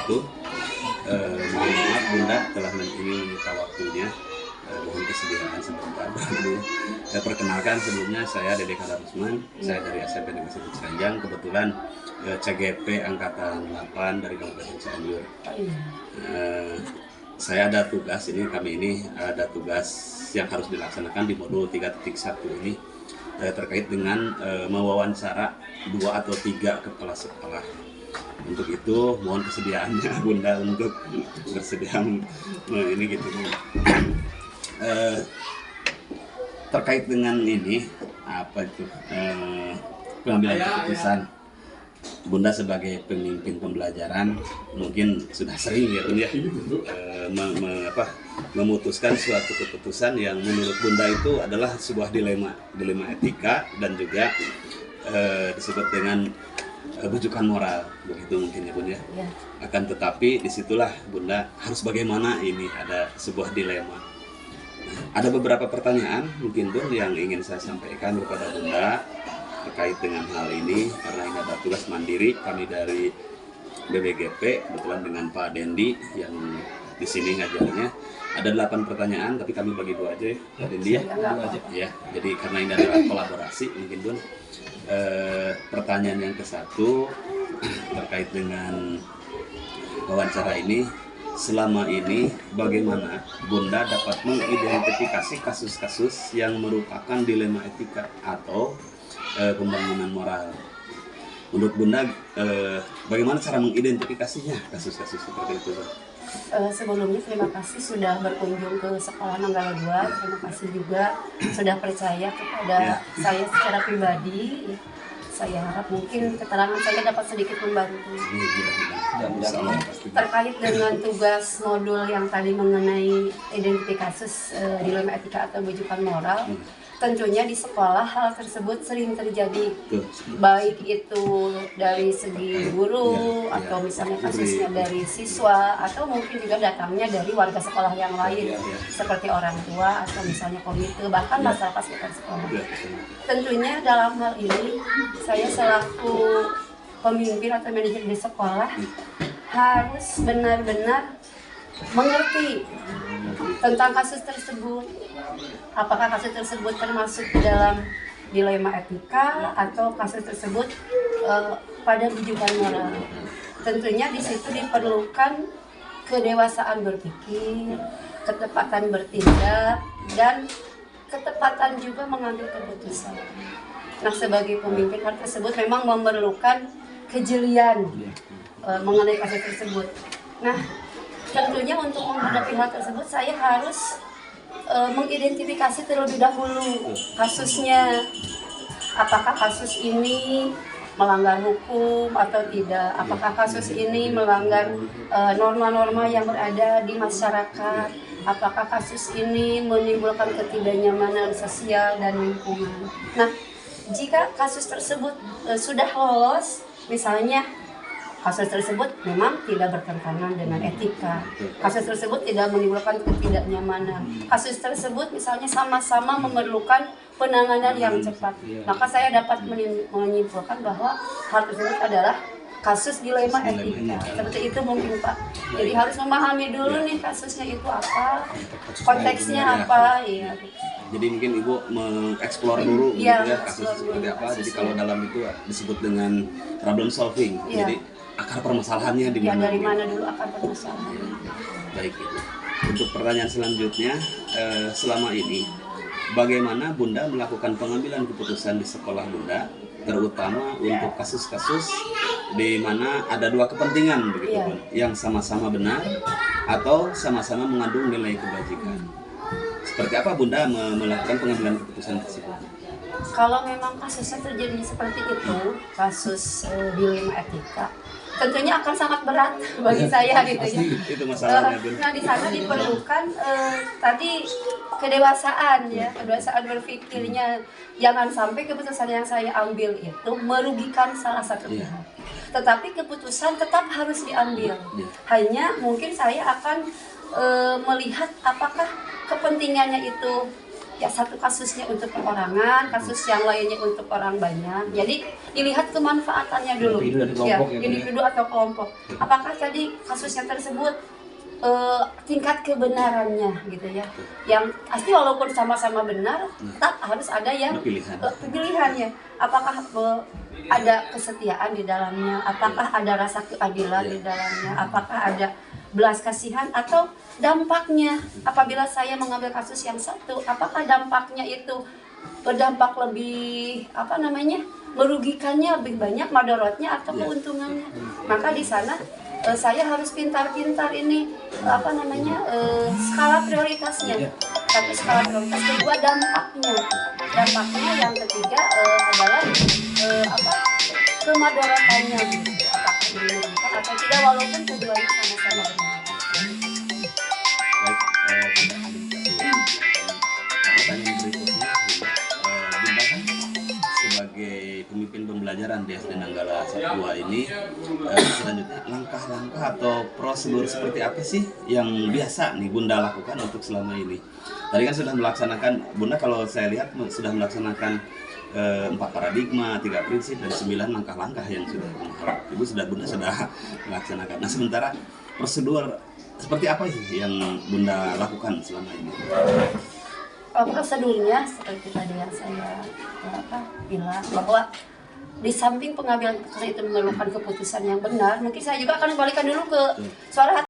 itu mohon maaf Bunda telah menyita waktunya. Mohon kesediaan sebentar. Perkenalkan sebelumnya saya Dede Kadarusman, saya dari SMP Negeri 1 Ciranjang, kebetulan CGP Angkatan 8 dari Kabupaten Cianjur. Saya ada tugas kami ini ada tugas yang harus dilaksanakan di modul 3.1 ini terkait dengan mewawancara 2 atau 3 kepala sekolah. Untuk itu mohon kesediaannya Bunda untuk bersedia ini gitu. Terkait dengan ini pengambilan keputusan Bunda sebagai pemimpin pembelajaran mungkin sudah sering ya Bunda memutuskan suatu keputusan yang menurut Bunda itu adalah sebuah dilema etika dan juga disebut dengan rujukan moral, begitu mungkin ya Bunda. Ya. Akan tetapi disitulah Bunda harus bagaimana ini ada sebuah dilema. Ada beberapa pertanyaan mungkin Bun yang ingin saya sampaikan kepada Bunda terkait dengan hal ini karena ini ada tugas mandiri kami dari BBGP kebetulan dengan Pak Dendi yang di sini ngajarnya. Ada 8 pertanyaan tapi kami bagi 2 aja ya Pak Dendi ya. Ya, jadi karena ini adalah kolaborasi mungkin Bun. Pertanyaan yang ke-1 terkait dengan wawancara ini. Selama ini bagaimana Bunda dapat mengidentifikasi kasus-kasus yang merupakan dilema etika atau pembangunan moral? Menurut Bunda bagaimana cara mengidentifikasinya kasus-kasus seperti itu? Sebelumnya terima kasih sudah berkunjung ke sekolah Nanggala 2. Terima kasih juga sudah percaya kepada saya secara pribadi. Saya harap mungkin keterangan saya dapat sedikit membantu. Terkait dengan tugas modul yang tadi mengenai identifikasi dilema etika atau rujukan moral, tentunya di sekolah hal tersebut sering terjadi, baik itu dari segi guru atau misalnya kasusnya dari siswa atau mungkin juga datangnya dari warga sekolah yang lain seperti orang tua atau misalnya komite bahkan masyarakat sekitar sekolah. Tentunya dalam hal ini saya selaku pemimpin atau manajer di sekolah harus benar-benar mengerti tentang kasus tersebut. Apakah kasus tersebut termasuk dalam dilema etika atau kasus tersebut pada rujukan moral. Tentunya di situ diperlukan kedewasaan berpikir, ketepatan bertindak, dan ketepatan juga mengambil keputusan. Nah, sebagai pemimpin hal tersebut memang memerlukan kejelian mengenai kasus tersebut. Nah, tentunya untuk menghadapi hal tersebut saya harus mengidentifikasi terlebih dahulu kasusnya. Apakah kasus ini melanggar hukum atau tidak? Apakah kasus ini melanggar norma-norma yang berada di masyarakat? Apakah kasus ini menimbulkan ketidaknyamanan sosial dan lingkungan? Nah, jika kasus tersebut sudah lolos, misalnya kasus tersebut memang tidak bertentangan dengan etika, kasus tersebut tidak menimbulkan ketidaknyamanan, kasus tersebut misalnya sama-sama memerlukan penanganan yang cepat, maka saya dapat menyimpulkan bahwa hal tersebut adalah kasus dilema etika. Seperti itu mungkin Pak. Jadi harus memahami dulu nih kasusnya itu apa, konteksnya apa, ya. Jadi mungkin Ibu mengeksplor dulu gitu ya kasus seperti apa. Jadi kalau dalam itu disebut dengan problem solving. Jadi akar permasalahannya di mana? Dari mana dulu akar permasalahannya? Baik Ibu. Untuk pertanyaan selanjutnya, selama ini bagaimana Bunda melakukan pengambilan keputusan di sekolah Bunda, terutama untuk kasus-kasus di mana ada 2 kepentingan begitu Bun, yang sama-sama benar atau sama-sama mengandung nilai kebajikan. Seperti apa Bunda melakukan pengambilan keputusan tersebut? Kalau memang kasusnya terjadi seperti itu, kasus dilema etika, tentunya akan sangat berat bagi saya gitu ya. Itu masalahnya, Bun. Nah, di sana diperlukan tadi kedewasaan ya, kedewasaan berpikirnya. Jangan sampai keputusan yang saya ambil itu merugikan salah satu pihak. Tetapi keputusan tetap harus diambil. Hanya mungkin saya akan melihat apakah kepentingannya itu ya satu kasusnya untuk perorangan, kasus yang lainnya untuk orang banyak. Jadi dilihat kemanfaatannya dulu, individu atau kelompok. Apakah tadi kasusnya tersebut tingkat kebenarannya gitu ya, yang pasti walaupun sama-sama benar, tetap harus ada yang pilihannya. Apakah ada kesetiaan di dalamnya, apakah ada rasa keadilan di dalamnya, apakah ada belas kasihan, atau dampaknya apabila saya mengambil kasus yang satu, apakah dampaknya itu berdampak lebih merugikannya lebih banyak madorotnya atau keuntungannya. Maka di sana saya harus pintar-pintar ini skala prioritasnya. Satu, skala prioritas, kedua dampaknya, yang ketiga adalah kemadorotannya, apakah ini merugikan atau tidak, walaupun keduanya sama-sama benar. Baik, pertanyaan berikutnya, Bunda kan sebagai pemimpin pembelajaran di SD Nanggala 1 ini, selanjutnya langkah-langkah atau prosedur seperti apa sih yang biasa nih Bunda lakukan untuk selama ini? Tadi kan sudah melaksanakan, Bunda kalau saya lihat sudah melaksanakan 4 paradigma, 3 prinsip, dan 9 langkah-langkah yang sudah Ibu Bunda sudah melaksanakan. Nah, sementara prosedur seperti apa sih yang Bunda lakukan selama ini? Prosedurnya seperti tadi yang saya bilang, bahwa di samping pengambilan keputusan itu memerlukan keputusan yang benar, mungkin saya juga akan kembalikan dulu ke suara hati